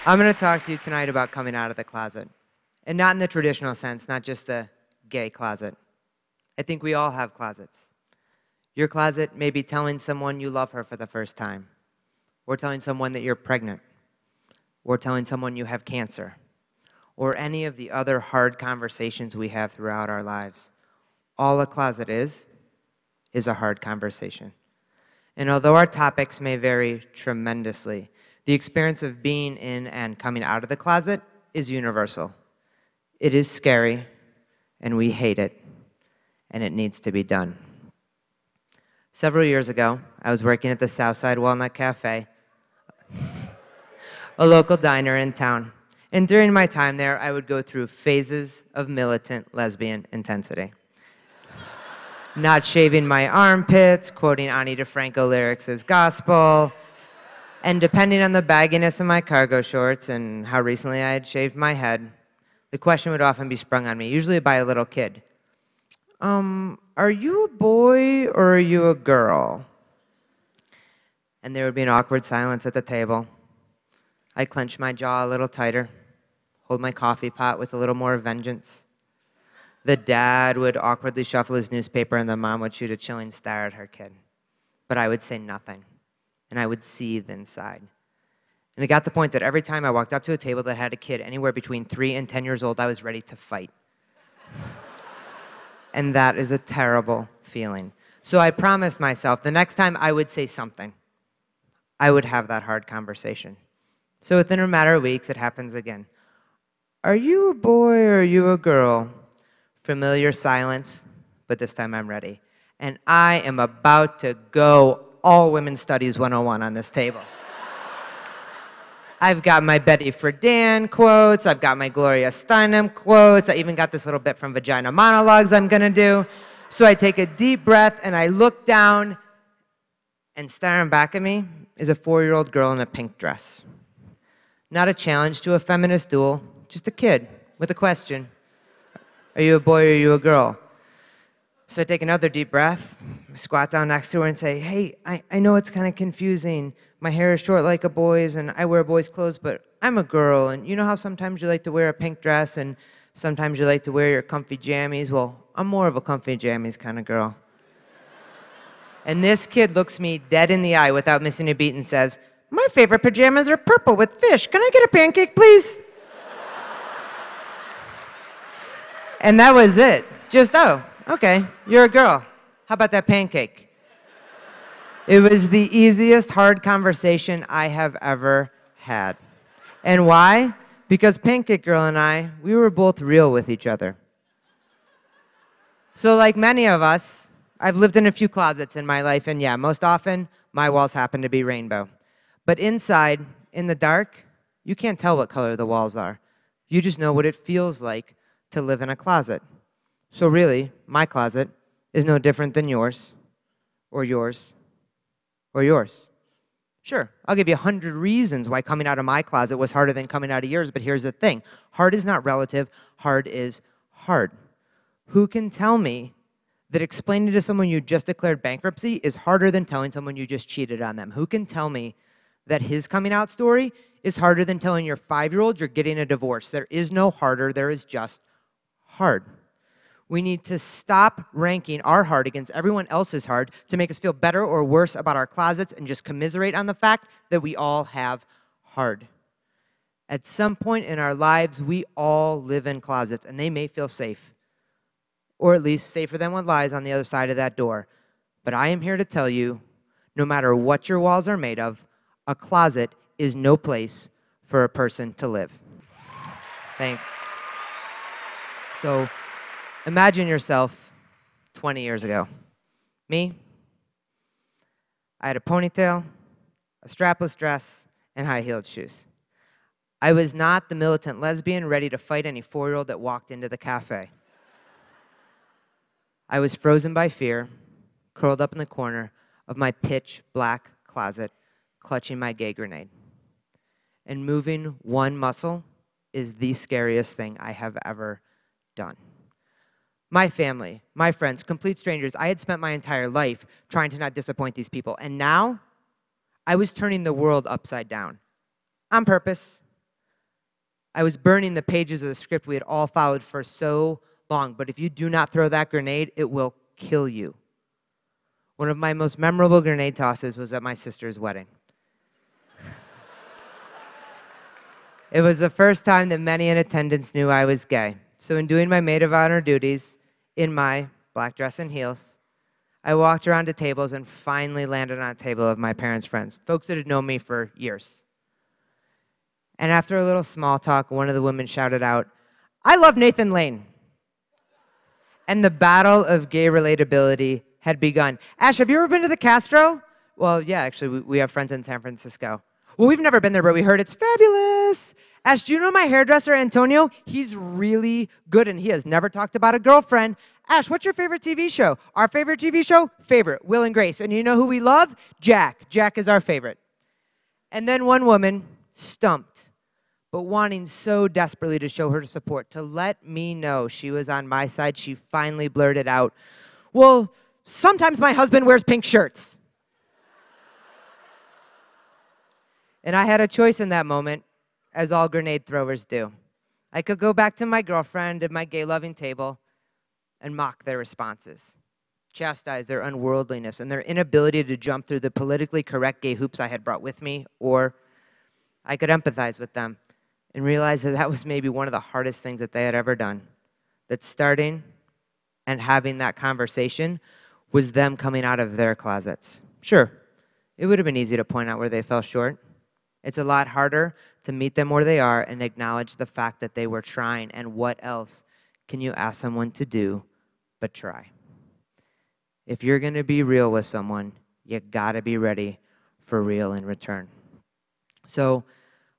I'm going to talk to you tonight about coming out of the closet. And not in the traditional sense, not just the gay closet. I think we all have closets. Your closet may be telling someone you love her for the first time, or telling someone that you're pregnant, or telling someone you have cancer, or any of the other hard conversations we have throughout our lives. All a closet is a hard conversation. And although our topics may vary tremendously, the experience of being in and coming out of the closet is universal. It is scary, and we hate it, and it needs to be done. Several years ago, I was working at the Southside Walnut Cafe, a local diner in town. And during my time there, I would go through phases of militant lesbian intensity. Not shaving my armpits, quoting Ani DeFranco lyrics as gospel, and depending on the bagginess of my cargo shorts and how recently I had shaved my head, the question would often be sprung on me, usually by a little kid. Are you a boy or are you a girl? And there would be an awkward silence at the table. I'd clench my jaw a little tighter, hold my coffee pot with a little more vengeance. The dad would awkwardly shuffle his newspaper and the mom would shoot a chilling stare at her kid. But I would say nothing, and I would seethe inside. And it got to the point that every time I walked up to a table that had a kid anywhere between 3 and 10 years old, I was ready to fight. And that is a terrible feeling. So I promised myself the next time I would say something, I would have that hard conversation. So within a matter of weeks, it happens again. Are you a boy or are you a girl? Familiar silence, but this time I'm ready. And I am about to go all Women's Studies 101 on this table. I've got my Betty Friedan quotes, I've got my Gloria Steinem quotes, I even got this little bit from Vagina Monologues I'm gonna do. So I take a deep breath and I look down, and staring back at me is a 4-year-old girl in a pink dress. Not a challenge to a feminist duel, just a kid with a question. Are you a boy or are you a girl? So I take another deep breath, squat down next to her and say, hey, I know it's kind of confusing. My hair is short like a boy's and I wear boys' clothes, but I'm a girl. And you know how sometimes you like to wear a pink dress and sometimes you like to wear your comfy jammies? Well, I'm more of a comfy jammies kind of girl. And this kid looks me dead in the eye without missing a beat and says, my favorite pajamas are purple with fish. Can I get a pancake, please? And that was it. Just, oh, okay, you're a girl. How about that pancake? It was the easiest hard conversation I have ever had. And why? Because Pancake Girl and I, we were both real with each other. So like many of us, I've lived in a few closets in my life, and yeah, most often, my walls happen to be rainbow. But inside, in the dark, you can't tell what color the walls are. You just know what it feels like to live in a closet. So really, my closet is no different than yours, or yours, or yours. Sure, I'll give you 100 reasons why coming out of my closet was harder than coming out of yours, but here's the thing. Hard is not relative, hard is hard. Who can tell me that explaining to someone you just declared bankruptcy is harder than telling someone you just cheated on them? Who can tell me that his coming out story is harder than telling your 5-year-old you're getting a divorce? There is no harder, there is just hard. We need to stop ranking our hard against everyone else's hard to make us feel better or worse about our closets and just commiserate on the fact that we all have hard. At some point in our lives, we all live in closets, and they may feel safe, or at least safer than what lies on the other side of that door. But I am here to tell you, no matter what your walls are made of, a closet is no place for a person to live. Thanks. So, imagine yourself 20 years ago. Me, I had a ponytail, a strapless dress, and high-heeled shoes. I was not the militant lesbian ready to fight any 4-year-old that walked into the cafe. I was frozen by fear, curled up in the corner of my pitch-black closet, clutching my gay grenade. And moving one muscle is the scariest thing I have ever done. My family, my friends, complete strangers, I had spent my entire life trying to not disappoint these people. And now, I was turning the world upside down. On purpose. I was burning the pages of the script we had all followed for so long. But if you do not throw that grenade, it will kill you. One of my most memorable grenade tosses was at my sister's wedding. It was the first time that many in attendance knew I was gay. So in doing my maid of honor duties in my black dress and heels, I walked around to tables and finally landed on a table of my parents' friends, folks that had known me for years. And after a little small talk, one of the women shouted out, "I love Nathan Lane." And the battle of gay relatability had begun. Ash, have you ever been to the Castro? Well, yeah, actually, we have friends in San Francisco. Well, we've never been there, but we heard it's fabulous. Ash, do you know my hairdresser, Antonio? He's really good, and he has never talked about a girlfriend. Ash, what's your favorite TV show? Our favorite TV show? Favorite, Will and Grace. And you know who we love? Jack. Jack is our favorite. And then one woman, stumped, but wanting so desperately to show her support, to let me know she was on my side, she finally blurted out, "Well, sometimes my husband wears pink shirts." And I had a choice in that moment, as all grenade throwers do. I could go back to my girlfriend at my gay-loving table and mock their responses, chastise their unworldliness and their inability to jump through the politically correct gay hoops I had brought with me, or I could empathize with them and realize that that was maybe one of the hardest things that they had ever done, that starting and having that conversation was them coming out of their closets. Sure, it would have been easy to point out where they fell short. It's a lot harder to meet them where they are and acknowledge the fact that they were trying, and what else can you ask someone to do but try? If you're going to be real with someone, you got to be ready for real in return. So,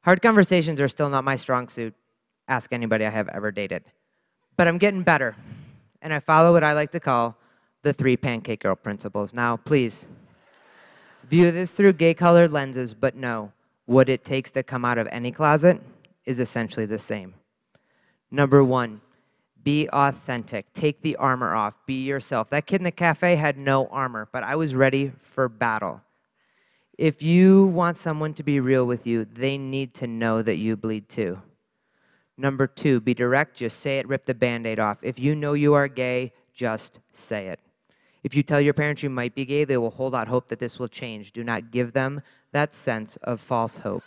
hard conversations are still not my strong suit. Ask anybody I have ever dated. But I'm getting better, and I follow what I like to call the 3 pancake girl principles. Now, please, view this through gay-colored lenses, but know what it takes to come out of any closet is essentially the same. Number 1, be authentic. Take the armor off. Be yourself. That kid in the cafe had no armor, but I was ready for battle. If you want someone to be real with you, they need to know that you bleed too. Number 2, be direct. Just say it. Rip the Band-Aid off. If you know you are gay, just say it. If you tell your parents you might be gay, they will hold out hope that this will change. Do not give them that sense of false hope.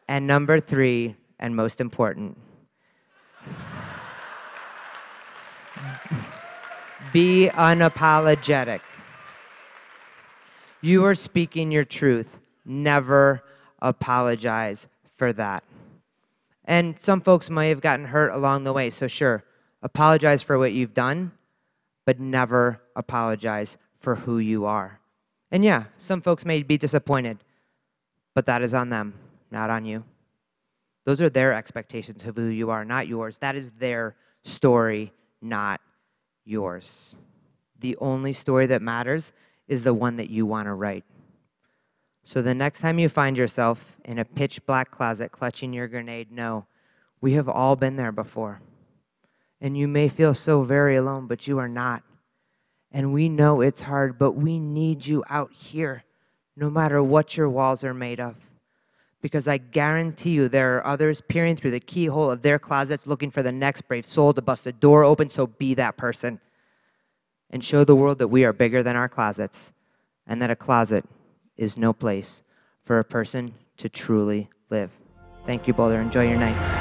And number 3, and most important, be unapologetic. You are speaking your truth. Never apologize for that. And some folks may have gotten hurt along the way, so sure, apologize for what you've done, but never apologize for who you are. And yeah, some folks may be disappointed, but that is on them, not on you. Those are their expectations of who you are, not yours. That is their story, not yours. The only story that matters is the one that you want to write. So the next time you find yourself in a pitch black closet clutching your grenade, know we have all been there before. And you may feel so very alone, but you are not. And we know it's hard, but we need you out here, no matter what your walls are made of. Because I guarantee you there are others peering through the keyhole of their closets looking for the next brave soul to bust the door open, so be that person. And show the world that we are bigger than our closets, and that a closet is no place for a person to truly live. Thank you, Boulder. Enjoy your night.